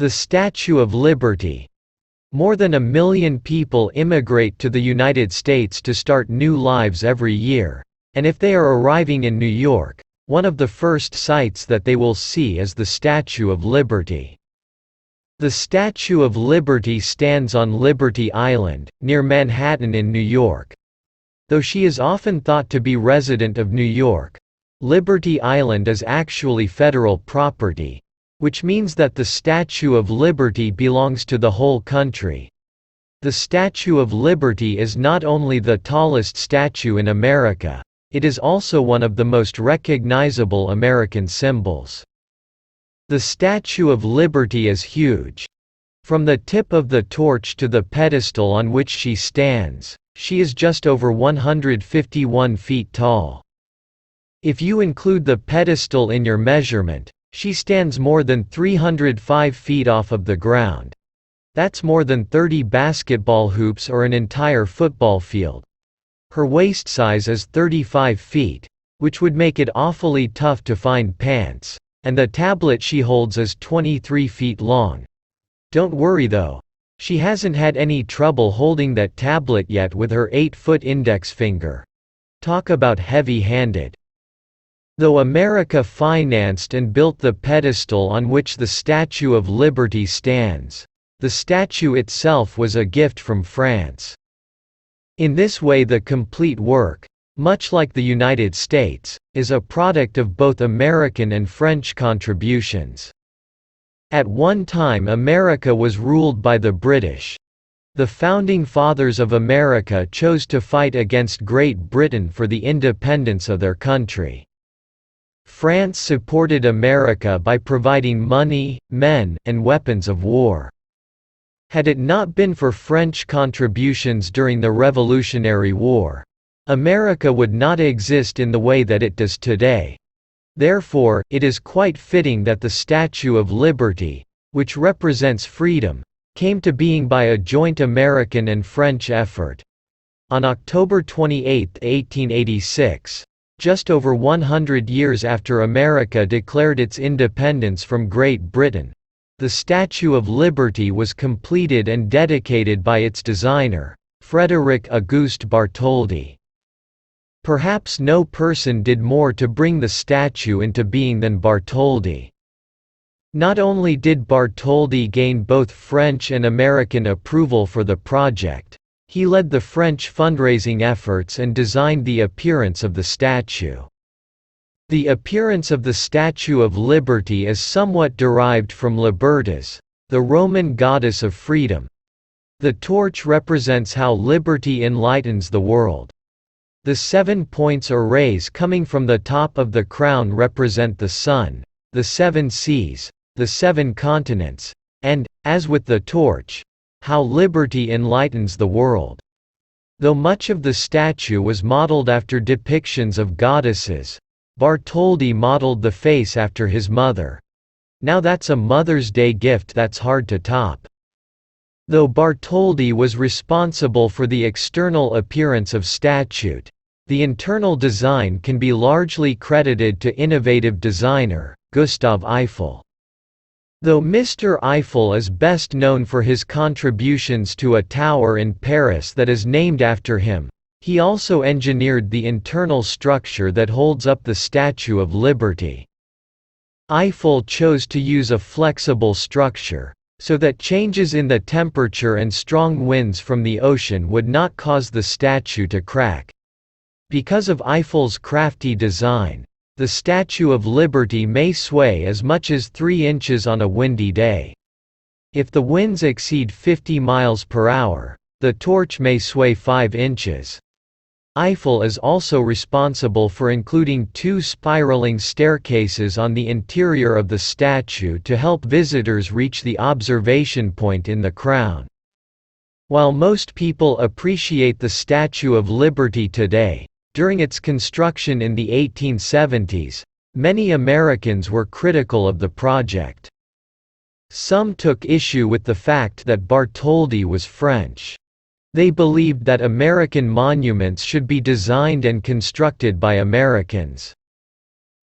The Statue of Liberty. More than 1 million people immigrate to the United States to start new lives every year, and if they are arriving in New York, one of the first sights that they will see is the Statue of Liberty. The Statue of Liberty stands on Liberty Island, near Manhattan in New York. Though she is often thought to be resident of New York, Liberty Island is actually federal property, which means that the Statue of Liberty belongs to the whole country. The Statue of Liberty is not only the tallest statue in America, it is also one of the most recognizable American symbols. The Statue of Liberty is huge. From the tip of the torch to the pedestal on which she stands, she is just over 151 feet tall. If you include the pedestal in your measurement, she stands more than 305 feet off of the ground. That's more than 30 basketball hoops or an entire football field. Her waist size is 35 feet, which would make it awfully tough to find pants, and the tablet she holds is 23 feet long. Don't worry though. She hasn't had any trouble holding that tablet yet with her 8-foot index finger. Talk about heavy-handed. Though America financed and built the pedestal on which the Statue of Liberty stands, the statue itself was a gift from France. In this way, the complete work, much like the United States, is a product of both American and French contributions. At one time, America was ruled by the British. The founding fathers of America chose to fight against Great Britain for the independence of their country. France supported America by providing money, men, and weapons of war. Had it not been for French contributions during the Revolutionary War, America would not exist in the way that it does today. Therefore, it is quite fitting that the Statue of Liberty, which represents freedom, came to being by a joint American and French effort. On October 28, 1886, just over 100 years after America declared its independence from Great Britain, the Statue of Liberty was completed and dedicated by its designer, Frédéric Auguste Bartholdi. Perhaps no person did more to bring the statue into being than Bartholdi. Not only did Bartholdi gain both French and American approval for the project, he led the French fundraising efforts and designed the appearance of the statue. The appearance of the Statue of Liberty is somewhat derived from Libertas, the Roman goddess of freedom. The torch represents how liberty enlightens the world. The 7 points or rays coming from the top of the crown represent the sun, the 7 seas, the 7 continents, and, as with the torch, how liberty enlightens the world. Though much of the statue was modeled after depictions of goddesses, Bartholdi modeled the face after his mother. Now that's a Mother's Day gift that's hard to top. Though Bartholdi was responsible for the external appearance of statue, the internal design can be largely credited to innovative designer, Gustave Eiffel. Though Mr. Eiffel is best known for his contributions to a tower in Paris that is named after him, he also engineered the internal structure that holds up the Statue of Liberty. Eiffel chose to use a flexible structure, so that changes in the temperature and strong winds from the ocean would not cause the statue to crack. Because of Eiffel's crafty design, the Statue of Liberty may sway as much as 3 inches on a windy day. If the winds exceed 50 miles per hour, the torch may sway 5 inches. Eiffel is also responsible for including 2 spiraling staircases on the interior of the statue to help visitors reach the observation point in the crown. While most people appreciate the Statue of Liberty today, during its construction in the 1870s, many Americans were critical of the project. Some took issue with the fact that Bartholdi was French. They believed that American monuments should be designed and constructed by Americans.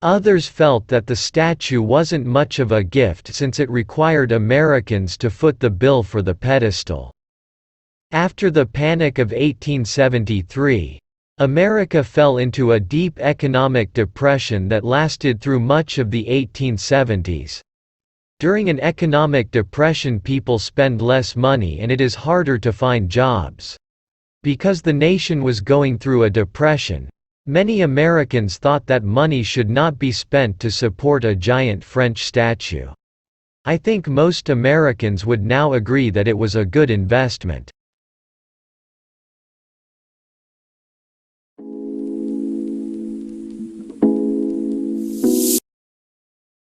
Others felt that the statue wasn't much of a gift since it required Americans to foot the bill for the pedestal. After the Panic of 1873, America fell into a deep economic depression that lasted through much of the 1870s. During an economic depression, people spend less money and it is harder to find jobs. Because the nation was going through a depression, many Americans thought that money should not be spent to support a giant French statue. I think most Americans would now agree that it was a good investment.